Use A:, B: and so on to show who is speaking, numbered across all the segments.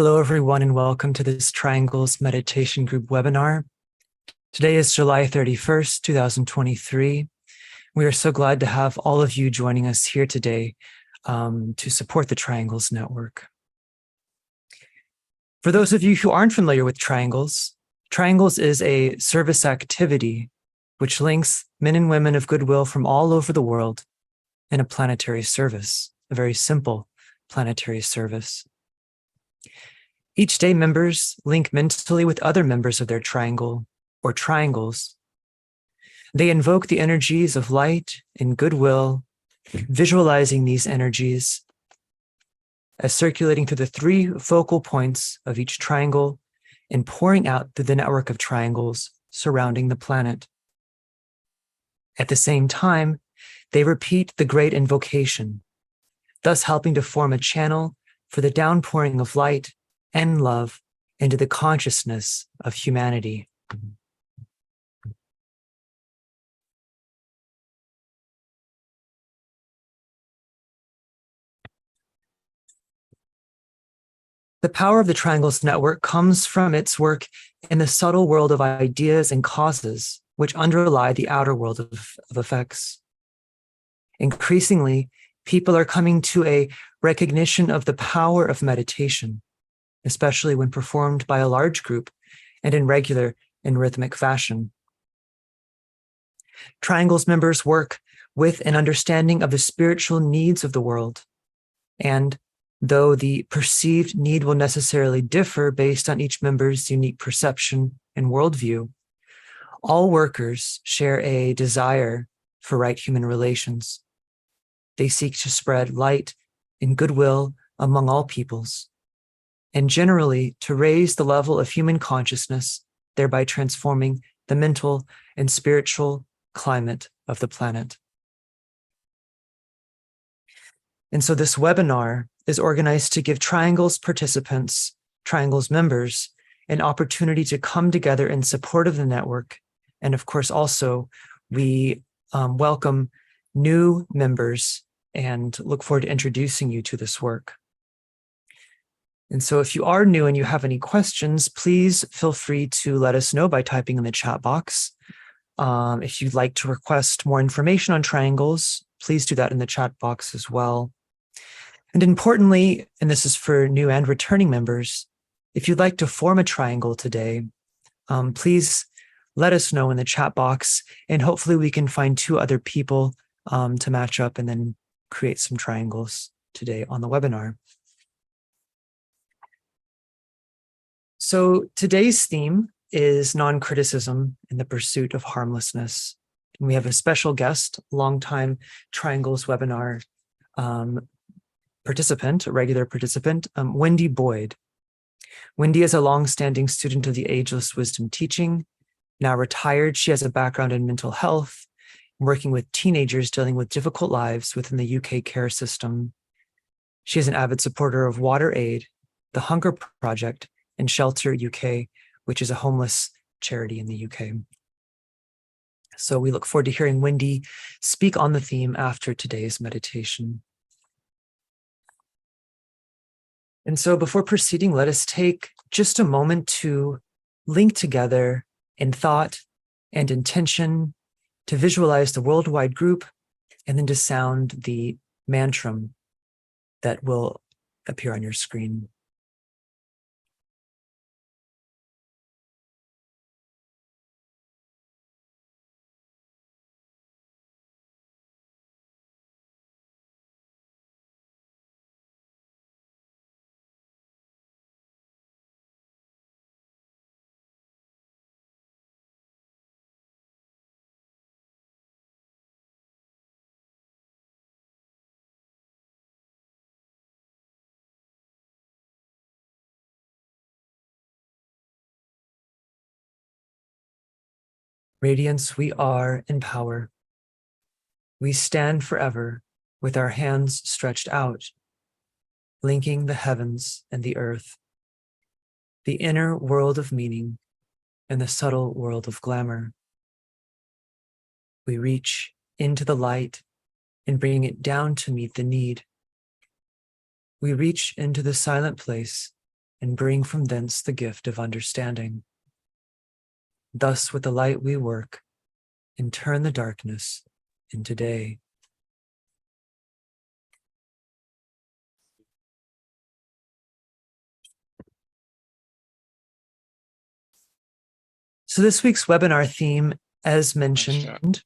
A: Hello, everyone, and welcome to this Triangles Meditation Group webinar. Today is July 31st, 2023. We are so glad to have all of you joining us here today to support the Triangles Network. For those of you who aren't familiar with Triangles, Triangles is a service activity which links men and women of goodwill from all over the world in a planetary service, a very simple planetary service. Each day, members link mentally with other members of their triangle or triangles. They invoke the energies of light and goodwill, visualizing these energies as circulating through the three focal points of each triangle and pouring out through the network of triangles surrounding the planet. At the same time, they repeat the great invocation, thus helping to form a channel for the downpouring of light and love into the consciousness of humanity. The power of the Triangles Network comes from its work in the subtle world of ideas and causes, which underlie the outer world of effects. Increasingly, people are coming to a recognition of the power of meditation, especially when performed by a large group and in regular and rhythmic fashion. Triangles members work with an understanding of the spiritual needs of the world, and though the perceived need will necessarily differ based on each member's unique perception and worldview, all workers share a desire for right human relations. They seek to spread light and goodwill among all peoples, and generally to raise the level of human consciousness, thereby transforming the mental and spiritual climate of the planet. And so this webinar is organized to give Triangles participants, Triangles members, an opportunity to come together in support of the network. And of course, also, we welcome new members and look forward to introducing you to this work. And so if you are new and you have any questions, please feel free to let us know by typing in the chat box. If you'd like to request more information on Triangles, please do that in the chat box as well. And importantly, and this is for new and returning members, if you'd like to form a triangle today, please let us know in the chat box, and hopefully we can find two other people to match up and then create some triangles today on the webinar. So today's theme is non-criticism in the pursuit of harmlessness. And we have a special guest, longtime Triangles webinar participant, a regular participant, Wendy Boyd. Wendy is a longstanding student of the Ageless Wisdom teaching. Now retired, she has a background in mental health, working with teenagers dealing with difficult lives within the UK care system. She is an avid supporter of WaterAid, the Hunger Project, and Shelter UK, which is a homeless charity in the UK. So we look forward to hearing Wendy speak on the theme after today's meditation. And so before proceeding, let us take just a moment to link together in thought and intention, to visualize the worldwide group, and then to sound the mantra that will appear on your screen. Radiance, we are in power. We stand forever with our hands stretched out, linking the heavens and the earth, the inner world of meaning and the subtle world of glamour. We reach into the light and bring it down to meet the need. We reach into the silent place and bring from thence the gift of understanding. Thus with the light we work and turn the darkness into day. So this week's webinar theme, as mentioned,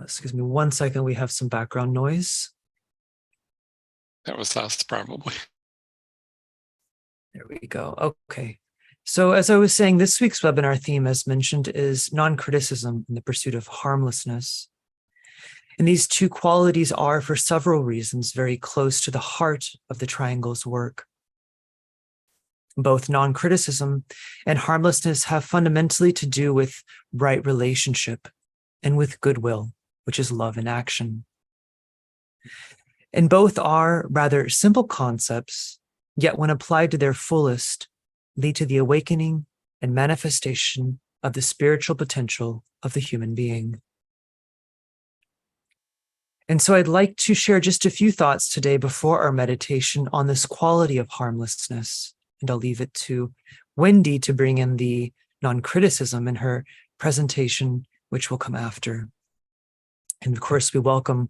A: excuse me 1 second, we have some background noise.
B: That was us, probably.
A: There we go. Okay. So as I was saying, this week's webinar theme, as mentioned, is non-criticism in the pursuit of harmlessness. And these two qualities are, for several reasons, very close to the heart of the triangle's work. Both non-criticism and harmlessness have fundamentally to do with right relationship and with goodwill, which is love in action. And both are rather simple concepts, yet when applied to their fullest, lead to the awakening and manifestation of the spiritual potential of the human being. And so I'd like to share just a few thoughts today before our meditation on this quality of harmlessness. And I'll leave it to Wendy to bring in the non-criticism in her presentation, which will come after. And of course, we welcome,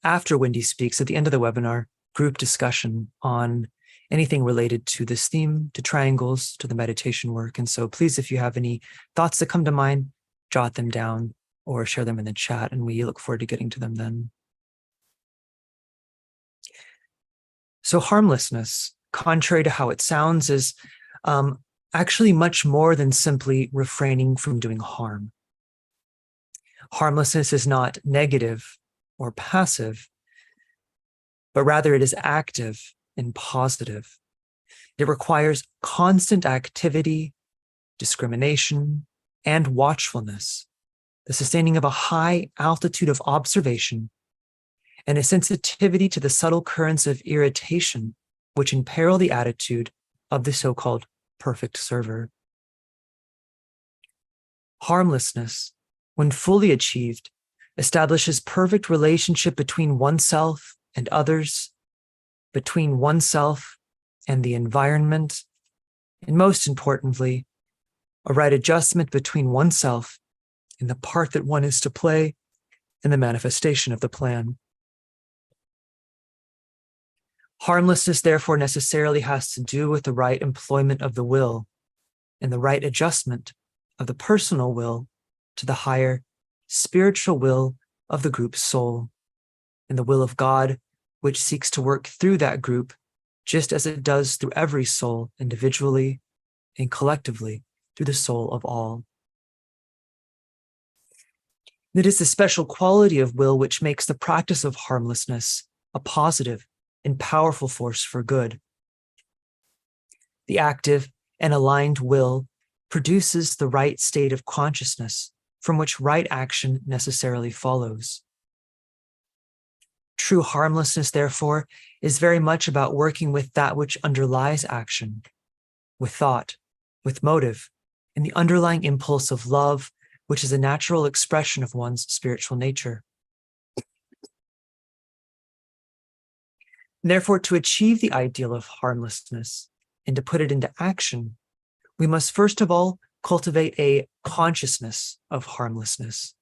A: after Wendy speaks, at the end of the webinar, group discussion on anything related to this theme, to triangles, to the meditation work. And so please, if you have any thoughts that come to mind, jot them down or share them in the chat, and we look forward to getting to them then. So harmlessness, contrary to how it sounds, is actually much more than simply refraining from doing harm. Harmlessness is not negative or passive, but rather it is active and positive. It requires constant activity, discrimination, and watchfulness, the sustaining of a high altitude of observation, and a sensitivity to the subtle currents of irritation which imperil the attitude of the so-called perfect server. Harmlessness, when fully achieved, establishes perfect relationship between oneself and others, between oneself and the environment, and most importantly, a right adjustment between oneself and the part that one is to play in the manifestation of the plan. Harmlessness, therefore, necessarily has to do with the right employment of the will and the right adjustment of the personal will to the higher spiritual will of the group's soul and the will of God, which seeks to work through that group just as it does through every soul individually and collectively through the soul of all. It is the special quality of will which makes the practice of harmlessness a positive and powerful force for good. The active and aligned will produces the right state of consciousness from which right action necessarily follows. True harmlessness, therefore, is very much about working with that which underlies action, with thought, with motive, and the underlying impulse of love, which is a natural expression of one's spiritual nature. Therefore, to achieve the ideal of harmlessness and to put it into action, we must first of all cultivate a consciousness of harmlessness.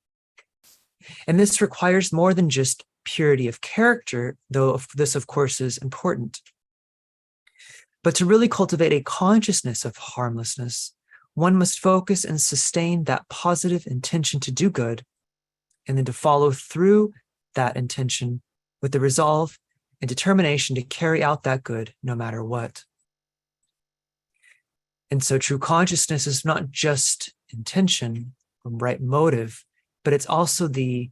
A: And this requires more than just purity of character, though this, of course, is important. But to really cultivate a consciousness of harmlessness, one must focus and sustain that positive intention to do good, and then to follow through that intention with the resolve and determination to carry out that good no matter what. And so true consciousness is not just intention or right motive, but it's also the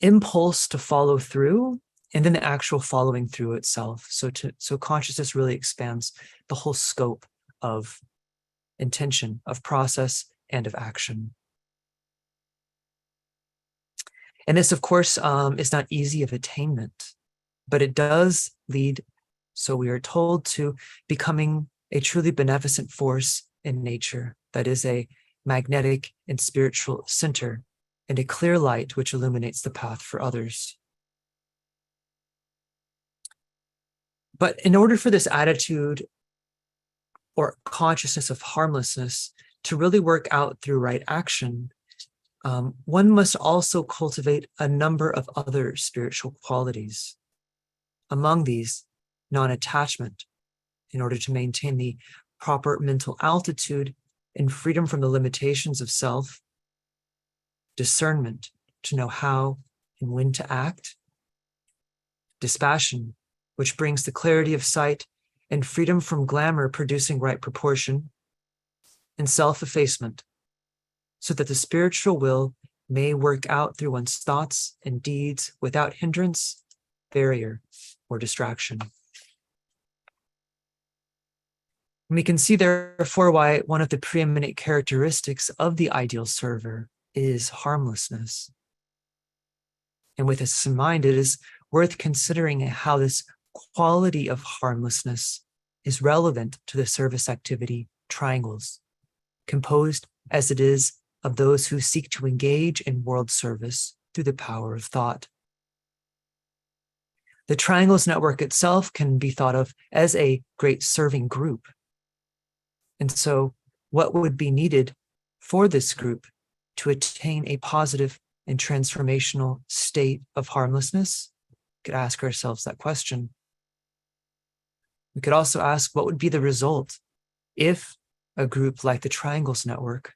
A: impulse to follow through and then the actual following through itself. So consciousness really expands the whole scope of intention, of process, and of action. And this, of course, is not easy of attainment, but it does lead, so we are told, to becoming a truly beneficent force in nature that is a magnetic and spiritual center and a clear light which illuminates the path for others. But in order for this attitude or consciousness of harmlessness to really work out through right action, one must also cultivate a number of other spiritual qualities. Among these, non-attachment, in order to maintain the proper mental altitude and freedom from the limitations of self, discernment, to know how and when to act, dispassion, which brings the clarity of sight and freedom from glamour producing right proportion, and self-effacement, so that the spiritual will may work out through one's thoughts and deeds without hindrance, barrier, or distraction. And we can see, therefore, why one of the preeminent characteristics of the ideal server is harmlessness. And with this in mind, it is worth considering how this quality of harmlessness is relevant to the service activity triangles, composed as it is of those who seek to engage in world service through the power of thought. The triangles network itself can be thought of as a great serving group. And so what would be needed for this group to attain a positive and transformational state of harmlessness? We could ask ourselves that question. We could also ask, what would be the result if a group like the Triangles Network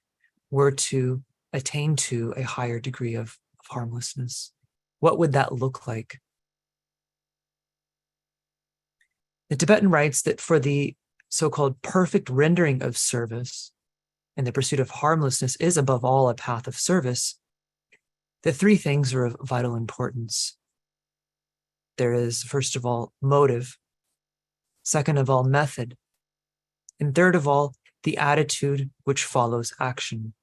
A: were to attain to a higher degree of harmlessness? What would that look like? The Tibetan writes that for the so-called perfect rendering of service, and the pursuit of harmlessness is above all a path of service, the three things are of vital importance. There is, first of all, motive, second of all, method, and third of all, the attitude which follows action.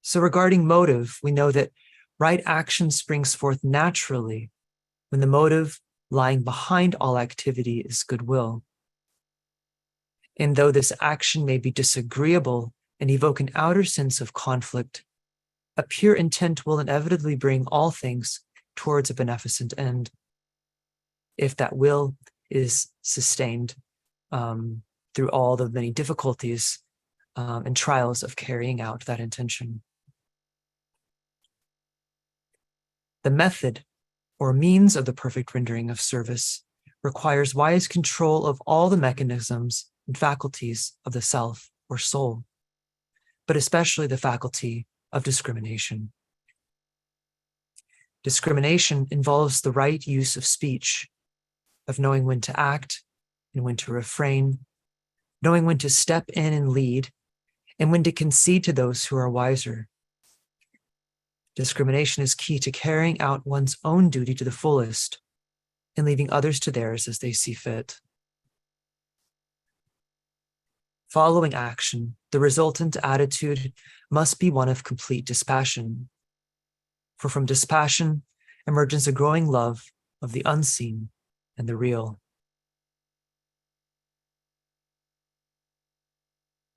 A: So regarding motive, we know that right action springs forth naturally when the motive lying behind all activity is goodwill. And though this action may be disagreeable and evoke an outer sense of conflict, a pure intent will inevitably bring all things towards a beneficent end, if that will is sustained through all the many difficulties and trials of carrying out that intention. The method or means of the perfect rendering of service requires wise control of all the mechanisms and faculties of the self or soul, but especially the faculty of discrimination. Discrimination involves the right use of speech, of knowing when to act and when to refrain, knowing when to step in and lead, and when to concede to those who are wiser. Discrimination is key to carrying out one's own duty to the fullest and leaving others to theirs as they see fit. Following action, the resultant attitude must be one of complete dispassion, for from dispassion emerges a growing love of the unseen and the real.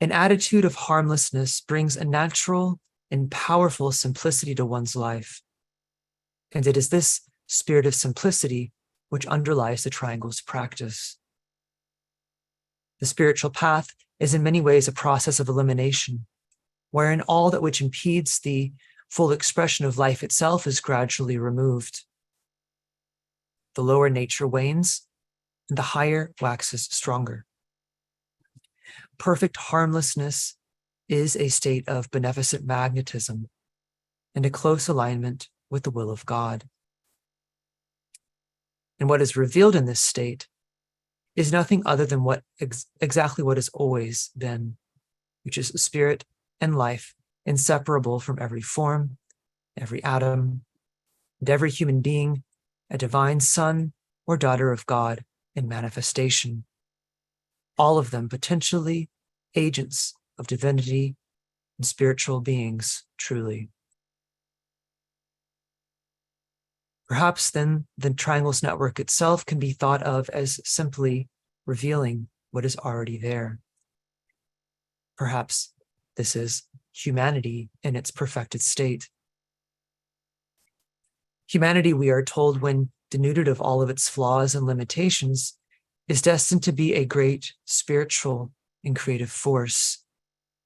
A: An attitude of harmlessness brings a natural and powerful simplicity to one's life, and it is this spirit of simplicity which underlies the Triangles practice. The spiritual path is in many ways a process of elimination, wherein all that which impedes the full expression of life itself is gradually removed. The lower nature wanes, and the higher waxes stronger. Perfect harmlessness is a state of beneficent magnetism and a close alignment with the will of God. And what is revealed in this state is nothing other than exactly what has always been, which is spirit and life inseparable from every form, every atom, and every human being, a divine son or daughter of God in manifestation, all of them potentially agents of divinity and spiritual beings truly. Perhaps then the Triangles Network itself can be thought of as simply revealing what is already there. Perhaps this is humanity in its perfected state. Humanity, we are told, when denuded of all of its flaws and limitations, is destined to be a great spiritual and creative force,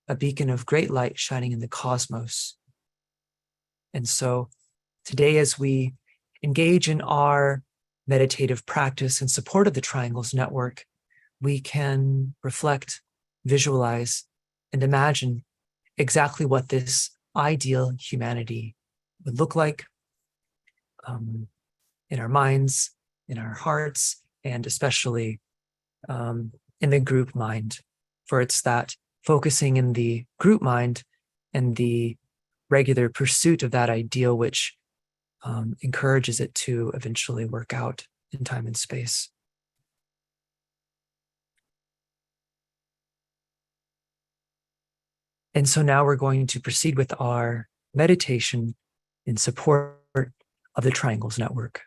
A: a beacon of great light shining in the cosmos. And so today, as we engage in our meditative practice in support of the Triangles Network, we can reflect, visualize, and imagine exactly what this ideal humanity would look like in our minds, in our hearts, and especially in the group mind. For it's that focusing in the group mind and the regular pursuit of that ideal which encourages it to eventually work out in time and space. And so now we're going to proceed with our meditation in support of the Triangles Network.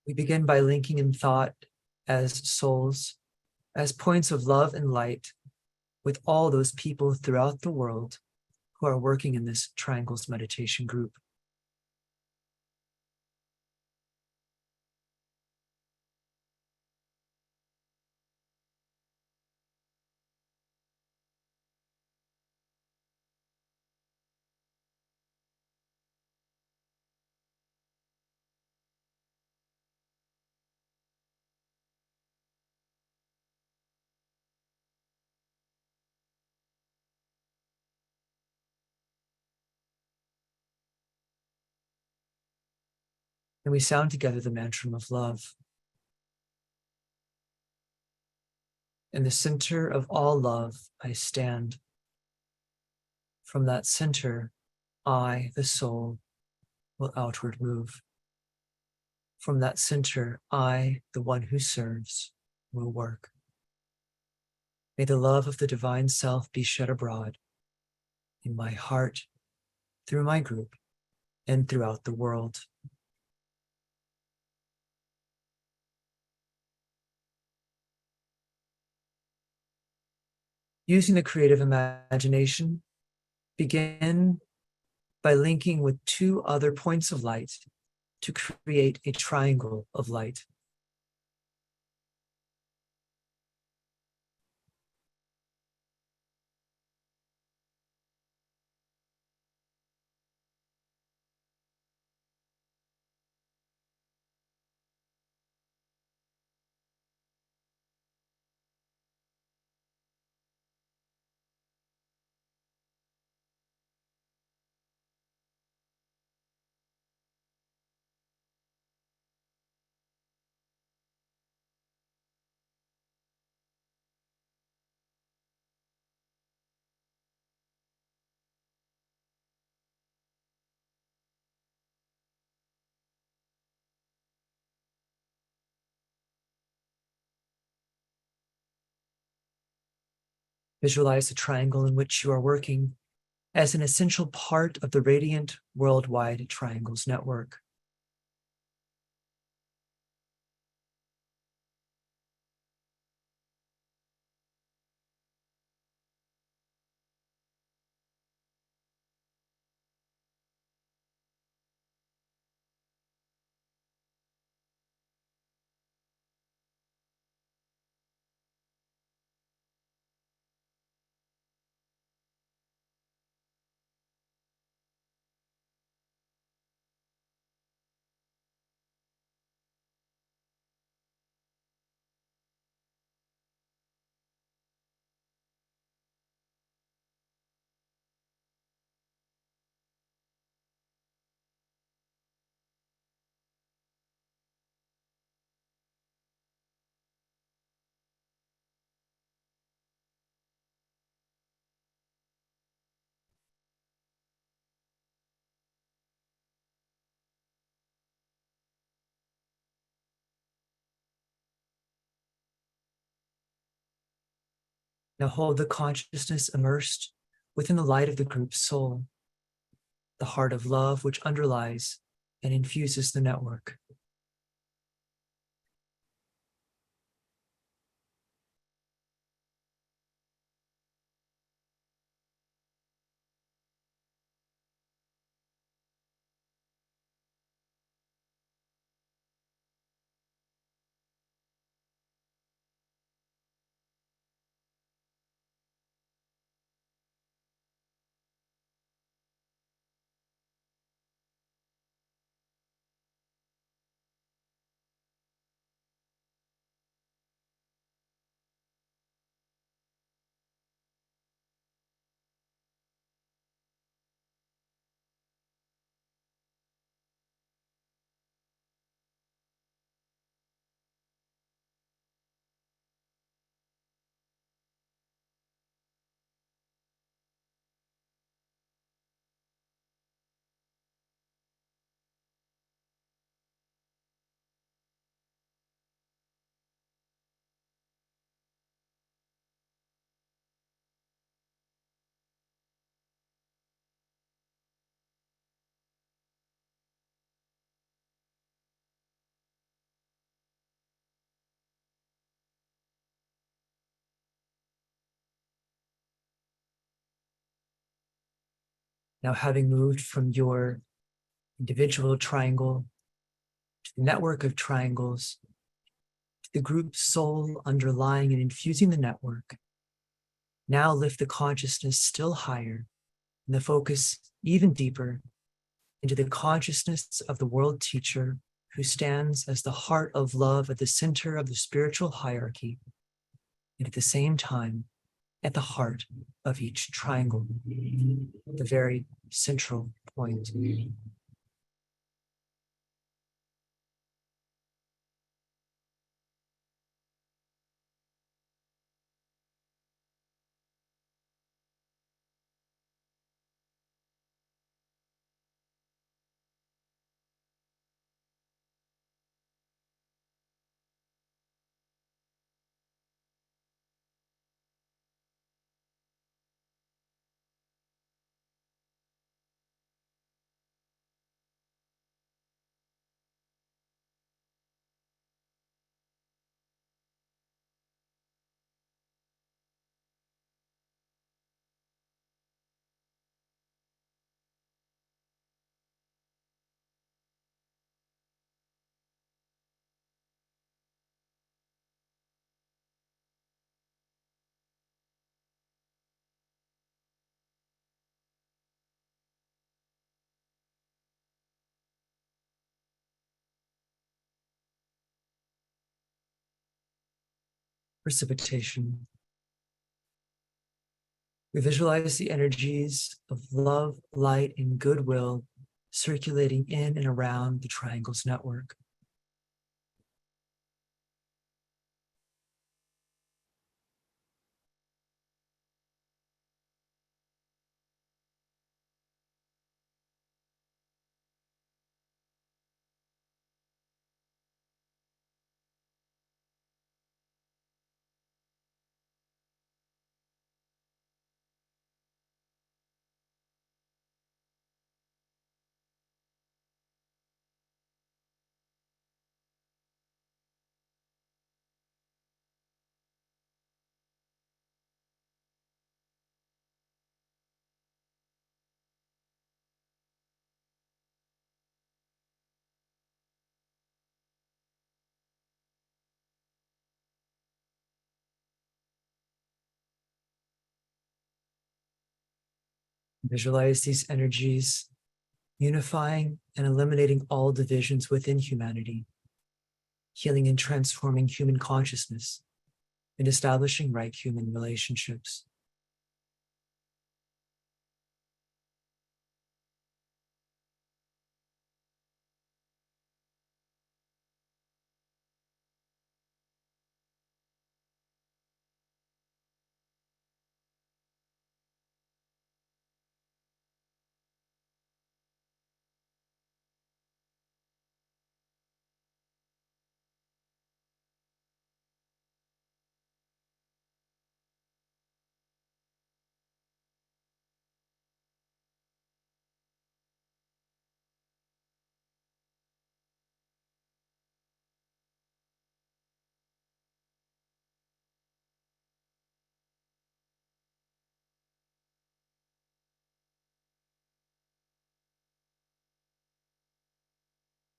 A: We begin by linking in thought as souls, as points of love and light with all those people throughout the world who are working in this Triangles meditation group. And we sound together the mantra of love. In the center of all love, I stand. From that center, I, the soul, will outward move. From that center, I, the one who serves, will work. May the love of the divine self be shed abroad in my heart, through my group, and throughout the world. Using the creative imagination, begin by linking with two other points of light to create a triangle of light. Visualize the triangle in which you are working as an essential part of the radiant worldwide Triangles Network. Now hold the consciousness immersed within the light of the group's soul, the heart of love which underlies and infuses the network. Now, having moved from your individual triangle to the network of triangles, to the group soul underlying and infusing the network, now lift the consciousness still higher and the focus even deeper into the consciousness of the world teacher who stands as the heart of love at the center of the spiritual hierarchy, and at the same time, at the heart of each triangle, the very central point. Precipitation. We visualize the energies of love, light, and goodwill circulating in and around the triangle's network. Visualize these energies unifying and eliminating all divisions within humanity, healing and transforming human consciousness, and establishing right human relationships.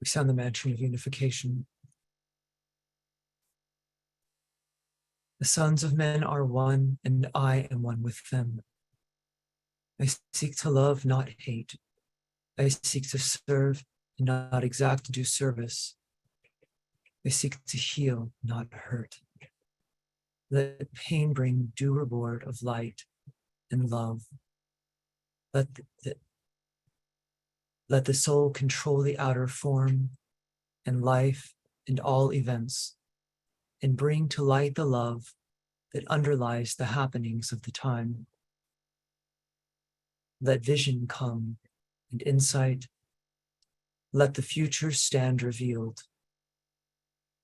A: We sound the mantra of unification. The sons of men are one, and I am one with them. I seek to love, not hate. I seek to serve, and not exact due service. I seek to heal, not hurt. Let pain bring due reward of light and love. Let the soul control the outer form and life and all events, and bring to light the love that underlies the happenings of the time. Let vision come and insight. Let the future stand revealed.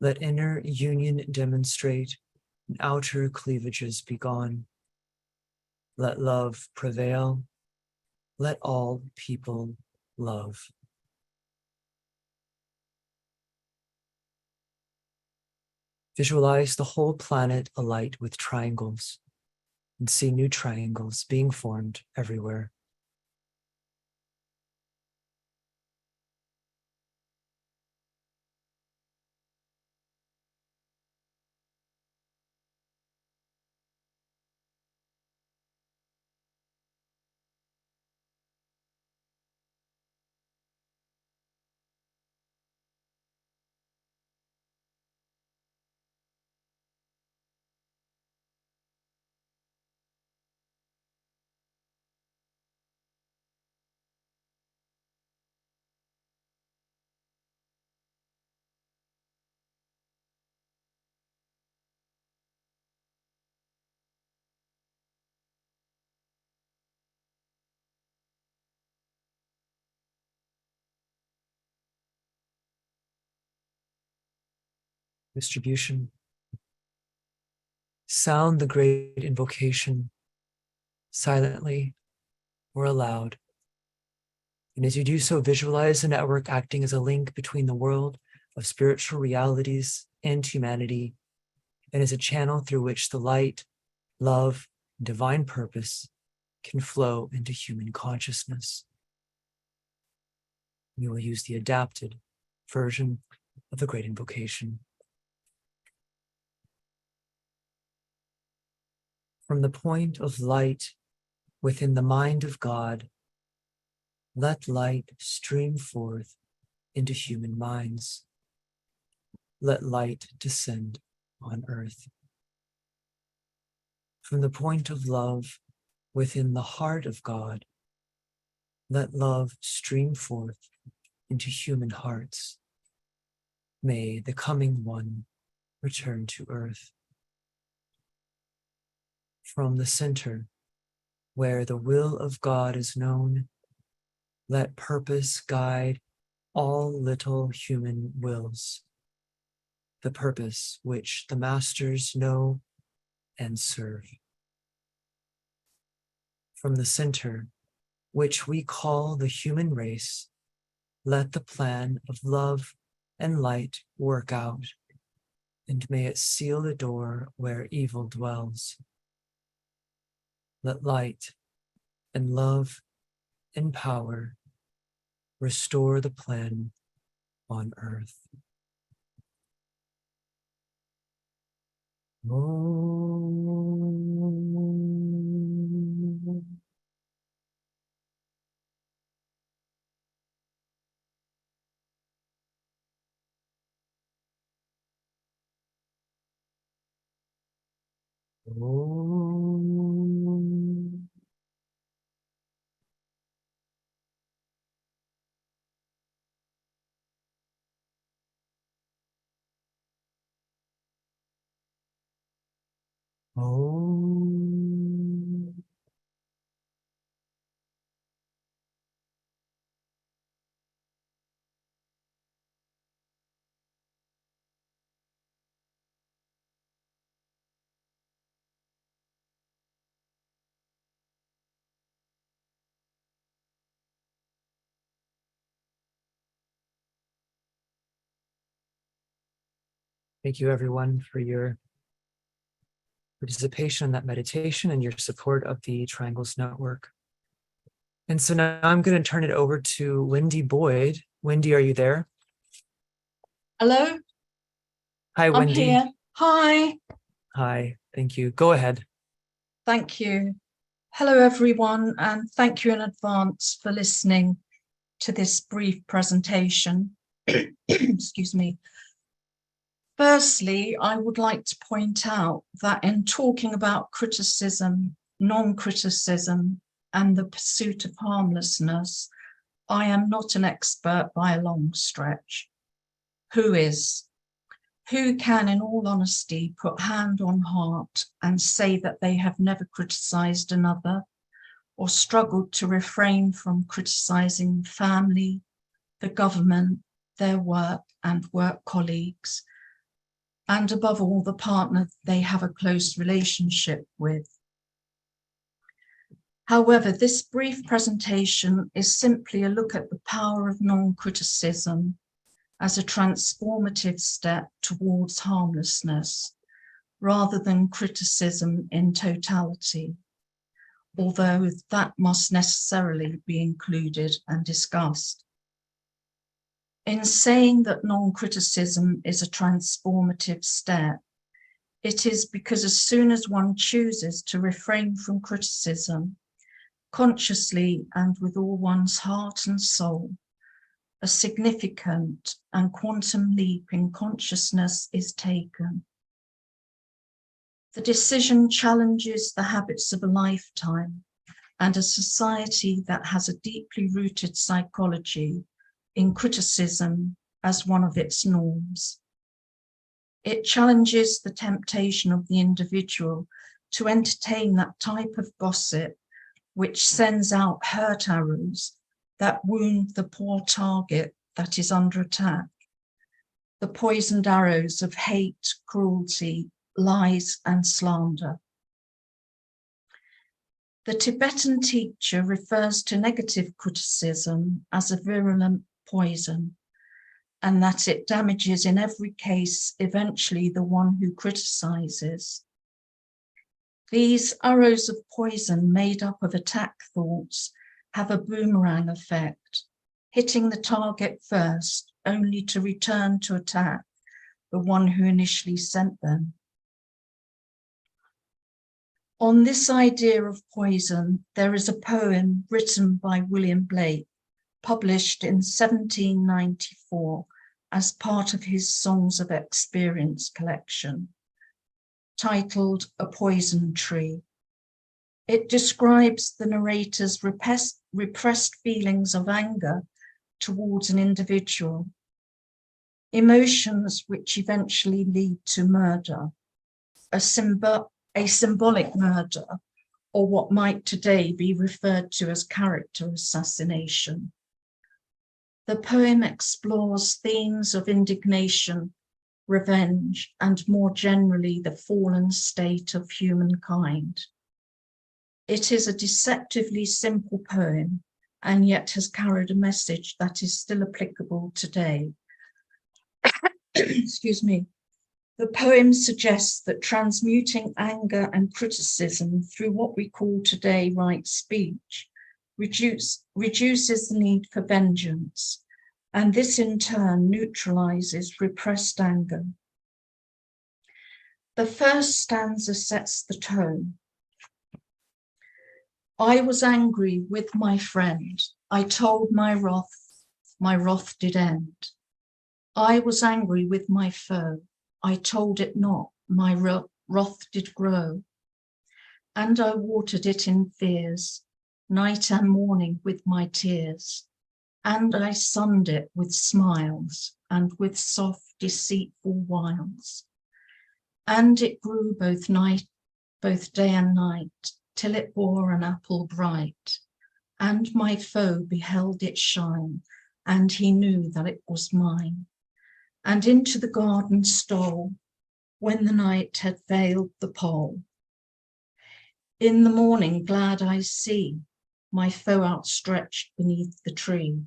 A: Let inner union demonstrate and outer cleavages be gone. Let love prevail. Let all people love. Visualize the whole planet alight with triangles and see new triangles being formed everywhere. Distribution. Sound the great invocation silently or aloud. And as you do so, visualize the network acting as a link between the world of spiritual realities and humanity, and as a channel through which the light, love, and divine purpose can flow into human consciousness. We will use the adapted version of the great invocation. From the point of light within the mind of God, let light stream forth into human minds. Let light descend on earth. From the point of love within the heart of God, let love stream forth into human hearts. May the coming one return to earth. From the center, where the will of God is known, let purpose guide all little human wills, the purpose which the masters know and serve. From the center, which we call the human race, let the plan of love and light work out, and may it seal the door where evil dwells. Let light and love and power restore the plan on earth. Om. Om. Om. Thank you, everyone, for your participation in that meditation and your support of the Triangles Network. And so now I'm going to turn it over to Wendy Boyd. Wendy, are you there?
C: Hello,
A: Hi,
C: I'm
A: Wendy.
C: here. Hi,
A: Hi, thank you. Go ahead.
C: thank you. Hello, everyone, and thank you in advance for listening to this brief presentation. Excuse me. Firstly, I would like to point out that in talking about criticism, non-criticism, and the pursuit of harmlessness, I am not an expert by a long stretch. Who is? Who can, in all honesty, put hand on heart and say that they have never criticised another or struggled to refrain from criticising family, the government, their work and work colleagues, and above all, the partner they have a close relationship with? However, this brief presentation is simply a look at the power of non-criticism as a transformative step towards harmlessness, rather than criticism in totality, although that must necessarily be included and discussed. In saying that non-criticism is a transformative step, it is because as soon as one chooses to refrain from criticism, consciously and with all one's heart and soul, a significant and quantum leap in consciousness is taken. The decision challenges the habits of a lifetime and a society that has a deeply rooted psychology in criticism as one of its norms. It challenges the temptation of the individual to entertain that type of gossip which sends out hurt arrows that wound the poor target that is under attack, the poisoned arrows of hate, cruelty, lies, and slander. The Tibetan teacher refers to negative criticism as a virulent poison, and that it damages in every case eventually the one who criticizes. These arrows of poison made up of attack thoughts have a boomerang effect, hitting the target first, only to return to attack the one who initially sent them. On this idea of poison, there is a poem written by William Blake, published in 1794 as part of his Songs of Experience collection, titled A Poison Tree. It describes the narrator's repressed feelings of anger towards an individual, emotions which eventually lead to murder, a symbolic murder, or what might today be referred to as character assassination. The poem explores themes of indignation, revenge, and more generally the fallen state of humankind. It is a deceptively simple poem, and yet has carried a message that is still applicable today. Excuse me. The poem suggests that transmuting anger and criticism through what we call today right speech reduces the need for vengeance, and this in turn neutralizes repressed anger. The first stanza sets the tone. I was angry with my friend. I told my wrath did end. I was angry with my foe. I told it not, my wrath did grow. And I watered it in fears, night and morning with my tears. And I sunned it with smiles and with soft, deceitful wiles. And it grew both day and night, till it bore an apple bright. And my foe beheld it shine, and he knew that it was mine. And into the garden stole, when the night had veiled the pole. In the morning glad I see, my foe outstretched beneath the tree.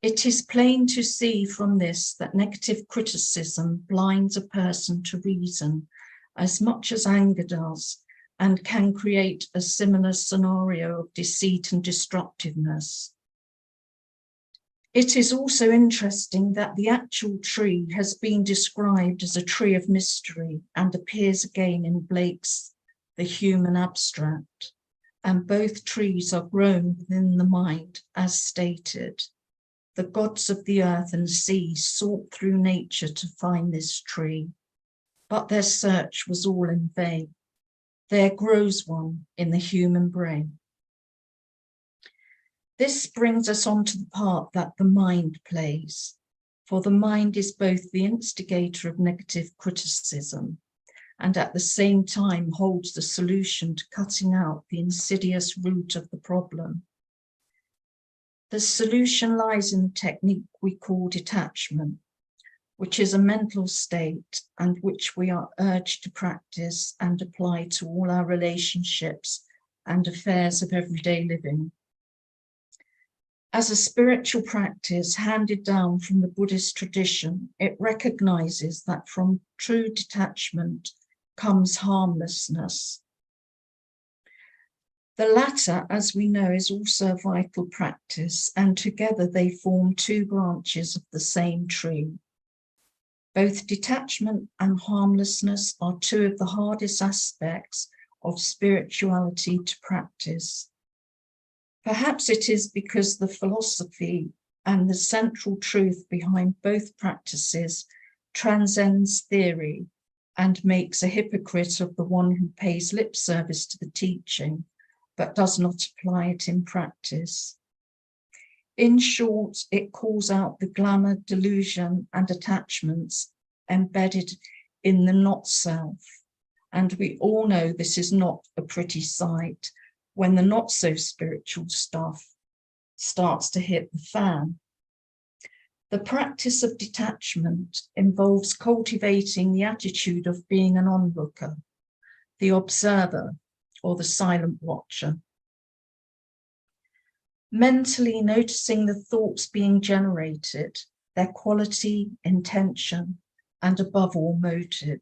C: It is plain to see from this that negative criticism blinds a person to reason as much as anger does, and can create a similar scenario of deceit and destructiveness. It is also interesting that the actual tree has been described as a tree of mystery and appears again in Blake's The Human Abstract, and both trees are grown within the mind, as stated. The gods of the earth and sea sought through nature to find this tree, but their search was all in vain. There grows one in the human brain. This brings us on to the part that the mind plays, for the mind is both the instigator of negative criticism and at the same time holds the solution to cutting out the insidious root of the problem. The solution lies in the technique we call detachment, which is a mental state and which we are urged to practice and apply to all our relationships and affairs of everyday living. As a spiritual practice handed down from the Buddhist tradition, it recognizes that from true detachment comes harmlessness. The latter, as we know, is also a vital practice, and together they form two branches of the same tree. Both detachment and harmlessness are two of the hardest aspects of spirituality to practice. Perhaps it is because the philosophy and the central truth behind both practices transcends theory and makes a hypocrite of the one who pays lip service to the teaching, but does not apply it in practice. In short, it calls out the glamour, delusion, and attachments embedded in the not-self. And we all know this is not a pretty sight when the not-so-spiritual stuff starts to hit the fan. The practice of detachment involves cultivating the attitude of being an onlooker, the observer, or the silent watcher. Mentally noticing the thoughts being generated, their quality, intention, and above all motive,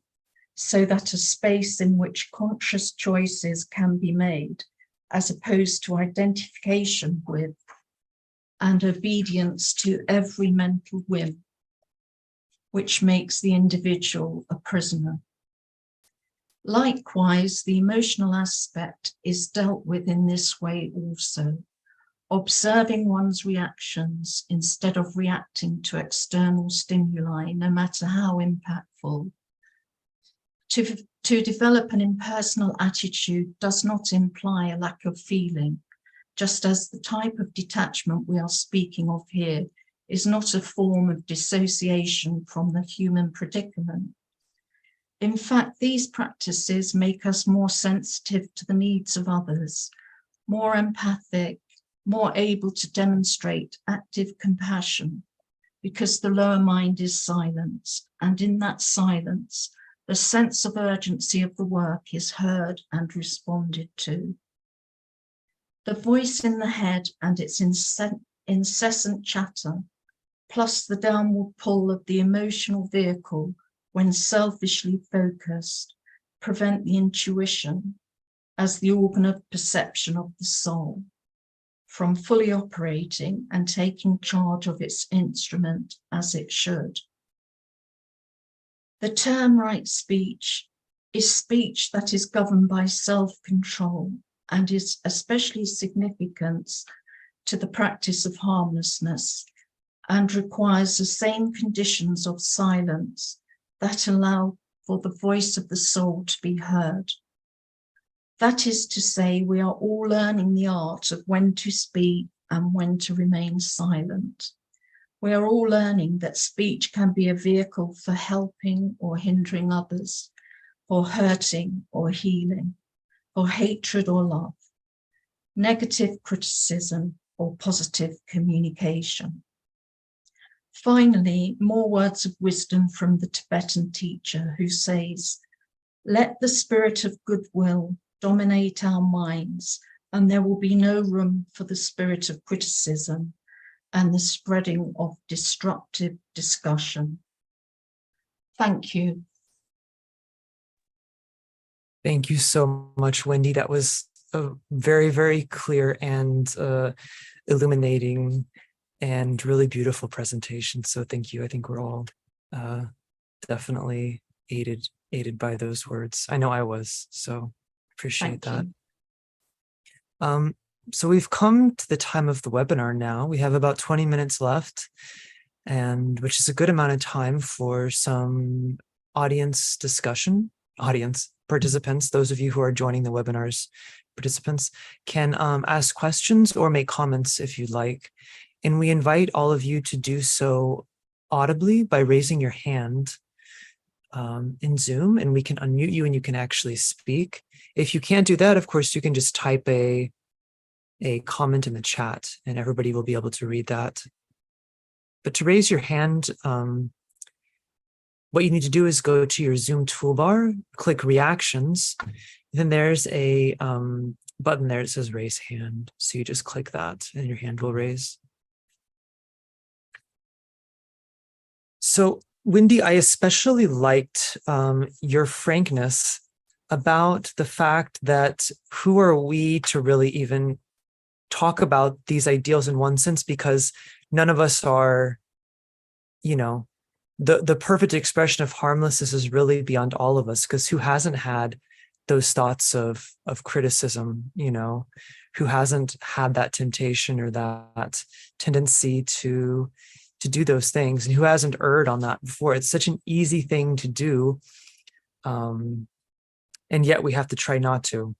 C: so that a space in which conscious choices can be made, as opposed to identification with and obedience to every mental whim, which makes the individual a prisoner. Likewise, the emotional aspect is dealt with in this way also, observing one's reactions instead of reacting to external stimuli, no matter how impactful. To develop an impersonal attitude does not imply a lack of feeling, just as the type of detachment we are speaking of here is not a form of dissociation from the human predicament. In fact, these practices make us more sensitive to the needs of others, more empathic, more able to demonstrate active compassion, because the lower mind is silenced, and in that silence, the sense of urgency of the work is heard and responded to. The voice in the head and its incessant chatter, plus the downward pull of the emotional vehicle when selfishly focused, prevent the intuition, as the organ of perception of the soul, from fully operating and taking charge of its instrument as it should. The term right speech is speech that is governed by self-control and is especially significant to the practice of harmlessness and requires the same conditions of silence that allow for the voice of the soul to be heard. That is to say, we are all learning the art of when to speak and when to remain silent. We are all learning that speech can be a vehicle for helping or hindering others, for hurting or healing, for hatred or love, negative criticism or positive communication. Finally, more words of wisdom from the Tibetan teacher who says, "Let the spirit of goodwill dominate our minds, and there will be no room for the spirit of criticism and the spreading of destructive discussion." Thank you.
A: Thank you so much, Wendy. That was very, very clear and illuminating. and really beautiful presentation. So thank you. I think we're all definitely aided by those words. I know I was, so appreciate that. So we've come to the time of the webinar now. We have about 20 minutes left, and which is a good amount of time for some audience discussion. Audience participants, those of you who are joining the webinars, participants can ask questions or make comments if you'd like. And we invite all of you to do so audibly by raising your hand in Zoom, and we can unmute you and you can actually speak. If you can't do that, of course, you can just type a comment in the chat and everybody will be able to read that. But to raise your hand, what you need to do is go to your Zoom toolbar, click reactions, then there's a button there that says raise hand. So you just click that and your hand will raise. So Wendy, I especially liked your frankness about the fact that who are we to really even talk about these ideals in one sense, because none of us are, you know, the perfect expression of harmlessness is really beyond all of us, because who hasn't had those thoughts of criticism, you know, who hasn't had that temptation or that tendency to do those things, and who hasn't erred on that before? It's such an easy thing to do. And yet we have to try not to.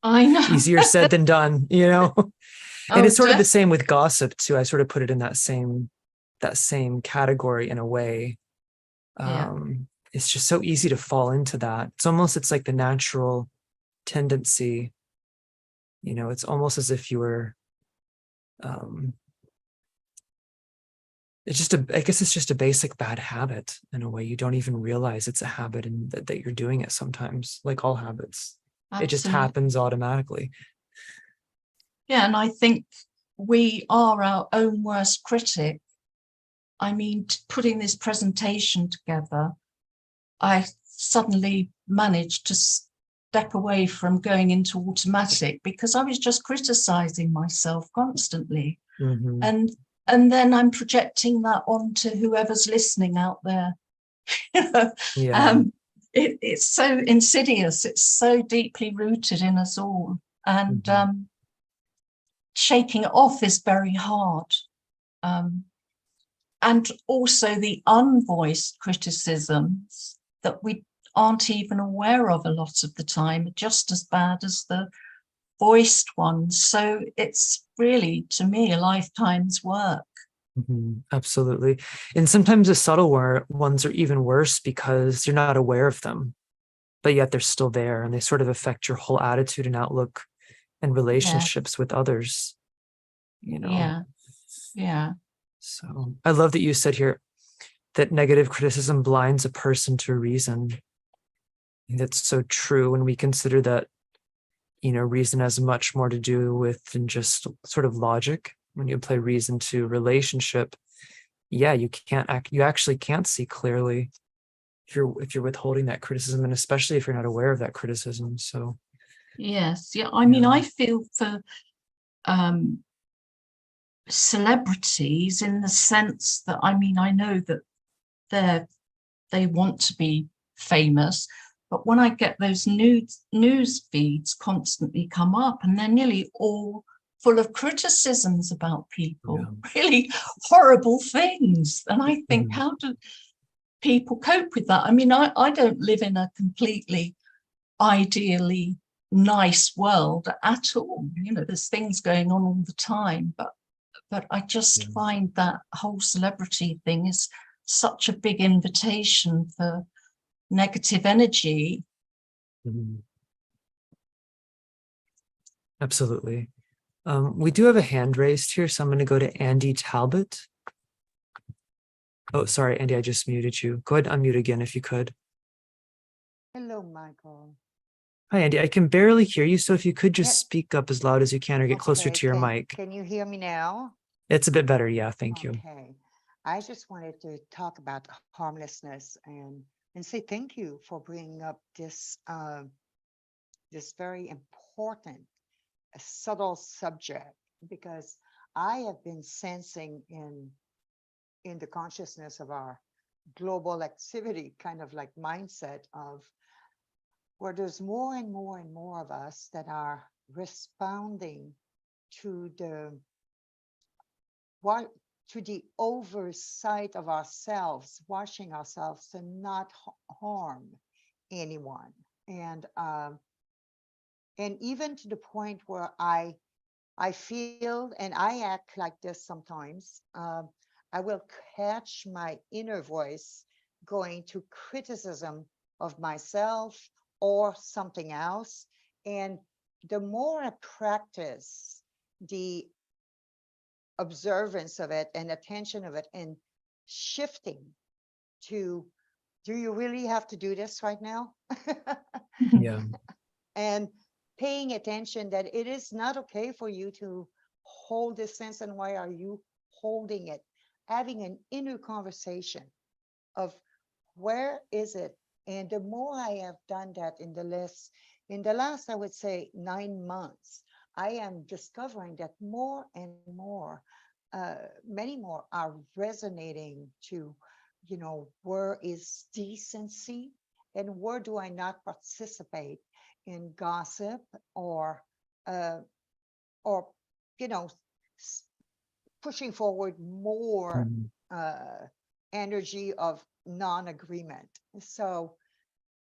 C: I know.
A: Easier said than done, you know? And it's sort of the same with gossip too. I sort of put it in that same category in a way. It's just so easy to fall into that. It's like the natural tendency, you know, it's almost as if you were, I guess it's just a basic bad habit in a way. You don't even realize it's a habit and that you're doing it sometimes, like all habits. Absolutely. It just happens automatically.
C: Yeah, and I think we are our own worst critic. I mean, putting this presentation together, I suddenly managed to step away from going into automatic because I was just criticizing myself constantly.
A: Mm-hmm.
C: And then I'm projecting that onto whoever's listening out there.
A: Yeah.
C: It's so insidious. It's so deeply rooted in us all. And
A: mm-hmm.
C: Shaking it off is very hard. And also the unvoiced criticisms that we aren't even aware of a lot of the time are just as bad as the voiced ones. So it's really, to me, a lifetime's work.
A: Mm-hmm. Absolutely. And sometimes the subtle ones are even worse because you're not aware of them, but yet they're still there and they sort of affect your whole attitude and outlook and relationships with others, you know?
C: Yeah.
A: So I love that you said here that negative criticism blinds a person to reason. That's so true when we consider that, you know, reason has much more to do with than just sort of logic. When you apply reason to relationship, yeah, you actually can't see clearly if you're withholding that criticism, and especially if you're not aware of that criticism. So
C: yes, I mean, I feel for celebrities in the sense that, I mean, I know that they want to be famous, but when I get those news feeds constantly come up and they're nearly all full of criticisms about people, really horrible things. And I think, how do people cope with that? I mean, I don't live in a completely ideally nice world at all. You know, there's things going on all the time, but I just find that whole celebrity thing is such a big invitation for negative energy.
A: Absolutely. We do have a hand raised here, so I'm going to go to Andy Talbot. Oh, sorry, Andy, I just muted you. Go ahead and unmute again if you could.
D: Hello, Michael.
A: Hi, Andy. I can barely hear you, so if you could just speak up as loud as you can or get closer to your mic.
D: Can you hear me now?
A: It's a bit better, yeah, thank you.
D: Okay. I just wanted to talk about harmlessness and say thank you for bringing up this this very important, subtle subject, because I have been sensing in the consciousness of our global activity, kind of like mindset of where there's more and more and more of us that are responding to the oversight of ourselves, watching ourselves to not harm anyone. And even to the point where I feel, and I act like this sometimes, I will catch my inner voice going to criticism of myself or something else. And the more I practice the observance of it and attention of it and shifting to, do you really have to do this right now?
A: Yeah.
D: And paying attention that it is not okay for you to hold this sense, and why are you holding it? Having an inner conversation of where is it? And the more I have done that in the last, I would say 9 months, I am discovering that more and more, many more are resonating to, where is decency and where do I not participate in gossip or pushing forward more energy of non-agreement. So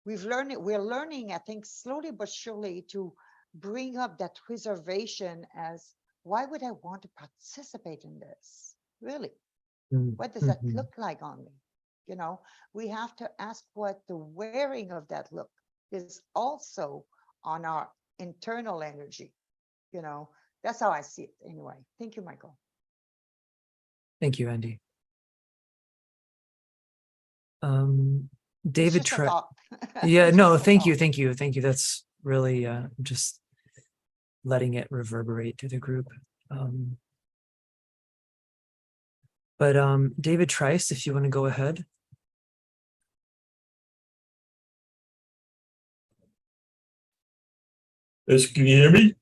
D: we're learning, I think, slowly but surely to bring up that reservation as, why would I want to participate in this? Really? What does that look like on me? We have to ask what the wearing of that look is also on our internal energy. That's how I see it anyway. Thank you, Michael.
A: Thank you, Andy.
D: It's
A: David,
D: just a thought.
A: yeah,
D: It's
A: no,
D: just a
A: thank you,
D: thought.
A: thank you. That's really just letting it reverberate through the group. But David Trice, if you want to go ahead.
E: Yes, can you hear me?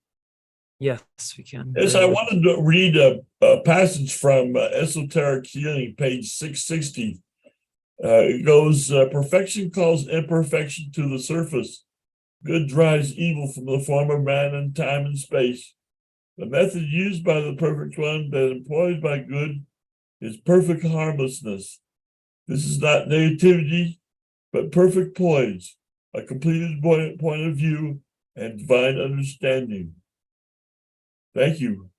A: Yes, we can.
E: Yes, I wanted to read a passage from Esoteric Healing, page 660. It goes, perfection calls imperfection to the surface. Good drives evil from the form of man in time and space. The method used by the perfect one that employed by good is perfect harmlessness. This is not negativity, but perfect poise, a completed point of view, and divine understanding. Thank you.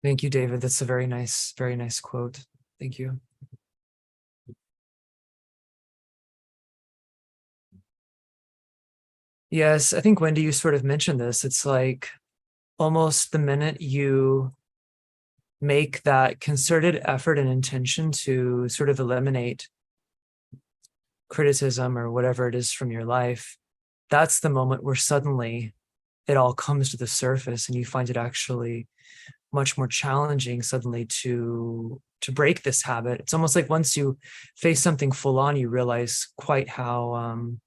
A: Thank you, David. That's a very nice quote. Thank you. Yes, I think, Wendy, you sort of mentioned this. It's like almost the minute you make that concerted effort and intention to sort of eliminate criticism or whatever it is from your life, that's the moment where suddenly it all comes to the surface and you find it actually much more challenging suddenly to break this habit. It's almost like once you face something full on, you realize quite how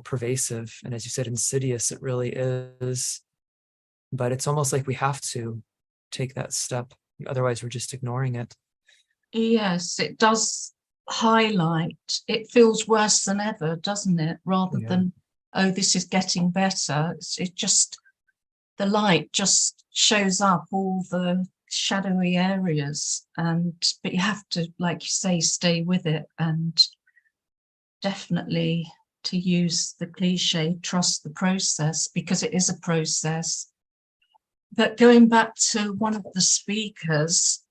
A: pervasive and, as you said, insidious it really is. But it's almost like we have to take that step, otherwise we're just ignoring it.
C: Yes, it does highlight. It feels worse than ever, doesn't it? Rather than, oh, this is getting better. It just, the light just shows up all the shadowy areas, but you have to, like you say, stay with it, and definitely, to use the cliche, trust the process, because it is a process. But going back to one of the speakers,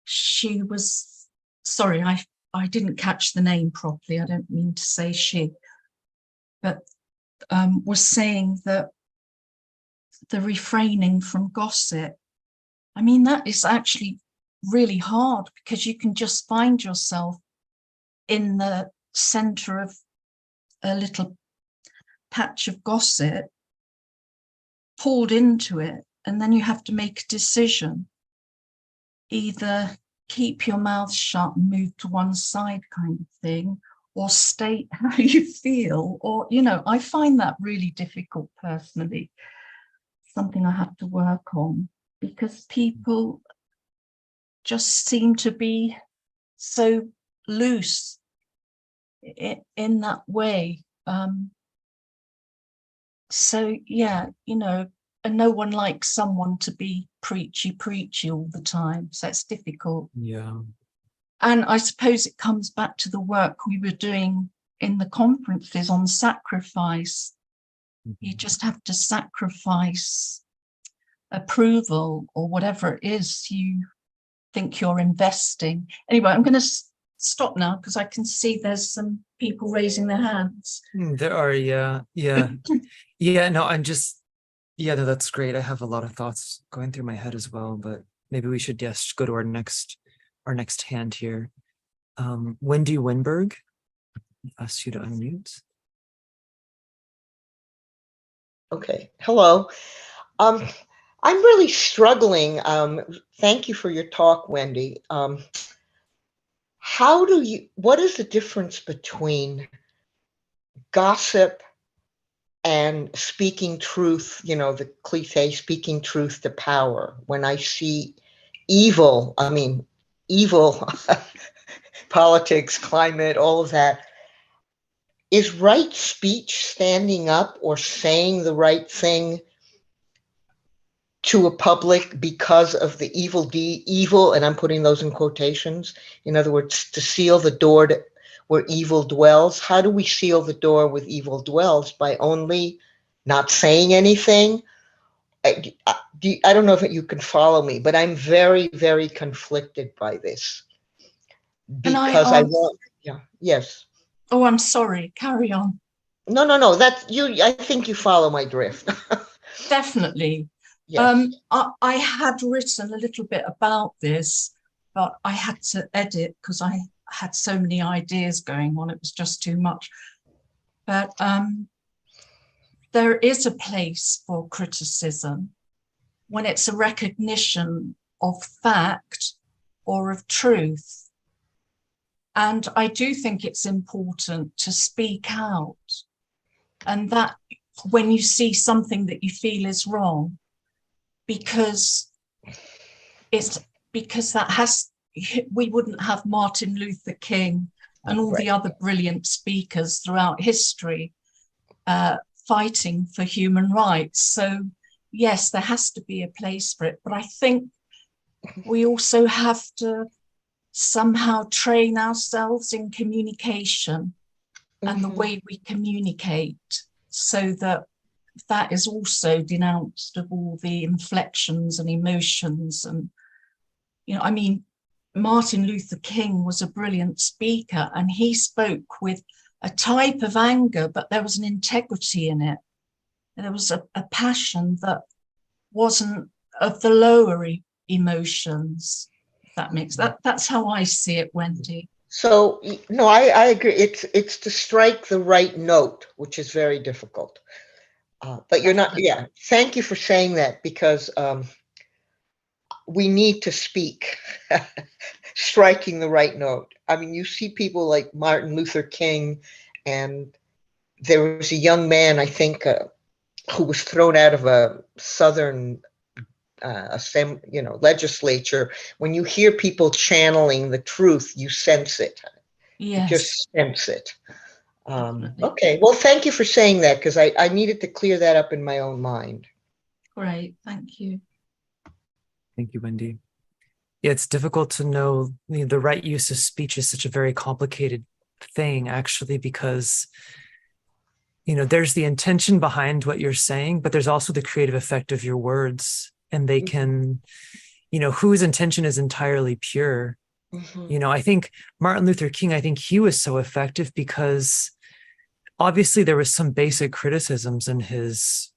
C: she was, sorry, I didn't catch the name properly. I don't mean to say she, but was saying that the refraining from gossip, I mean, that is actually really hard, because you can just find yourself in the center of a little patch of gossip, pulled into it, and then you have to make a decision. Either keep your mouth shut and move to one side kind of thing, or state how you feel, or, I find that really difficult personally. something I have to work on, because people just seem to be so loose in that way. So yeah, you know, and no one likes someone to be preachy all the time. So it's difficult.
A: Yeah.
C: And I suppose it comes back to the work we were doing in the conferences on sacrifice. You just have to sacrifice approval or whatever it is you think you're investing. Anyway, I'm going to stop now because I can see there's some people raising their hands.
A: There are, yeah. Yeah, no, I'm just, yeah, no, that's great. I have a lot of thoughts going through my head as well, but maybe we should, yes, go to our next hand here. Wendy Winberg, ask you to unmute.
F: Okay, hello. I'm really struggling. Thank you for your talk, Wendy. What is the difference between gossip and speaking truth, you know, the cliche, speaking truth to power? When I see evil, politics, climate, all of that, is right speech standing up or saying the right thing to a public because of the evil, and I'm putting those in quotations, in other words, to seal the door where evil dwells? How do we seal the door with evil dwells? By only not saying anything? I don't know if you can follow me, but I'm very, very conflicted by this. Because I want, yeah, yes.
C: Oh, I'm sorry, carry on.
F: No, that's you. I think you follow my drift.
C: Definitely.
F: Yes.
C: I had written a little bit about this, but I had to edit because I had so many ideas going on. It was just too much. But there is a place for criticism when it's a recognition of fact or of truth. And I do think it's important to speak out, and that when you see something that you feel is wrong, because we wouldn't have Martin Luther King and all the other brilliant speakers throughout history fighting for human rights. So yes, there has to be a place for it, but I think we also have to somehow train ourselves in communication and the way we communicate, so that that is also denounced of all the inflections and emotions. And, you know, I mean, Martin Luther King was a brilliant speaker, and he spoke with a type of anger, but there was an integrity in it. There was a passion that wasn't of the lower emotions. That makes that's how I see it, Wendy.
F: So no, I agree. It's to strike the right note, which is very difficult. But you're not. Yeah. Thank you for saying that, because we need to speak, striking the right note. I mean, you see people like Martin Luther King, and there was a young man, I think, who was thrown out of a Southern legislature. When you hear people channeling the truth, you sense it.
C: Yes.
F: You just sense it. Okay, well, thank you for saying that, because I needed to clear that up in my own mind.
C: Great, thank you.
A: Thank you, Wendy. Yeah, it's difficult to know, the right use of speech is such a very complicated thing, actually, because there's the intention behind what you're saying, but there's also the creative effect of your words, and they can, whose intention is entirely pure. I think Martin Luther King, I think he was so effective because obviously there was some basic criticisms in his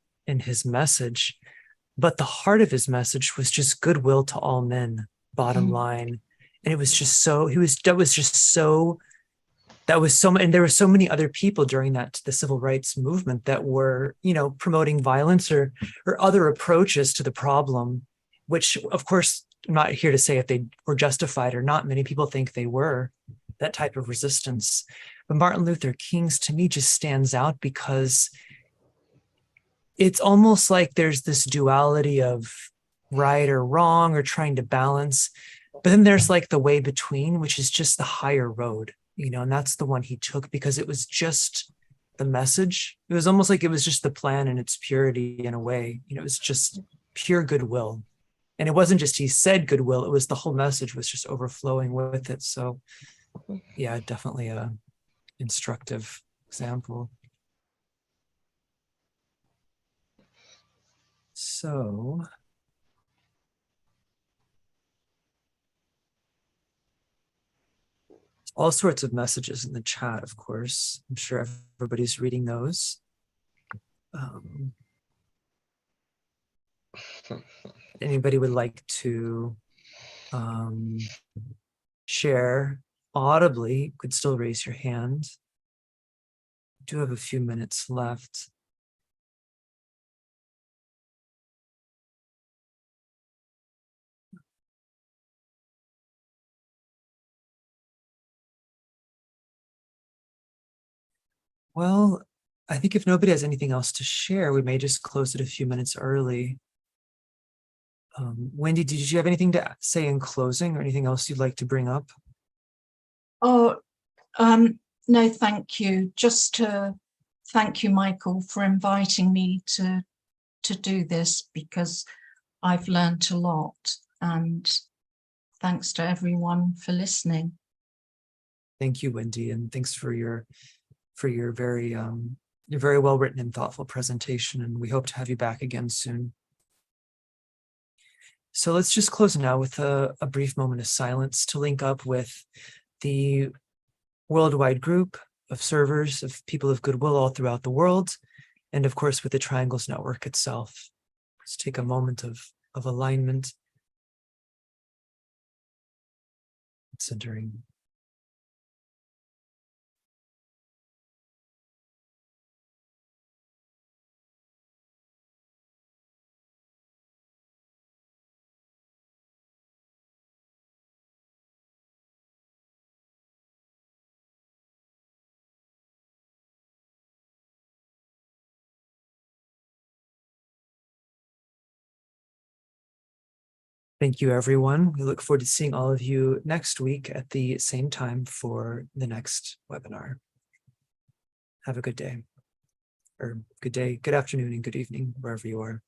A: message, but the heart of his message was just goodwill to all men, bottom line. And it was just so, and there were so many other people during the civil rights movement that were, promoting violence or other approaches to the problem, which, of course, I'm not here to say if they were justified or not. Many people think they were, that type of resistance. But Martin Luther King's, to me, just stands out because it's almost like there's this duality of right or wrong or trying to balance. But then there's like the way between, which is just the higher road, and that's the one he took because it was just the message. It was almost like it was just the plan in its purity in a way. It was just pure goodwill. And it wasn't just he said goodwill, it was the whole message was just overflowing with it. So yeah, definitely a instructive example. So all sorts of messages in the chat, of course. I'm sure everybody's reading those. Anybody would like to share audibly, could still raise your hand. We do have a few minutes left. Well, I think if nobody has anything else to share, we may just close it a few minutes early. Wendy, did you have anything to say in closing or anything else you'd like to bring up?
C: Oh, no, thank you. Just to thank you, Michael, for inviting me to do this, because I've learned a lot, and thanks to everyone for listening.
A: Thank you, Wendy, and thanks for your very well written and thoughtful presentation, and we hope to have you back again soon. So let's just close now with a brief moment of silence to link up with the worldwide group of servers of people of goodwill all throughout the world, and of course with the Triangles Network itself. Let's take a moment of alignment. Centering. Thank you, everyone. We look forward to seeing all of you next week at the same time for the next webinar. Have a good day, or good day, good afternoon, and good evening, wherever you are.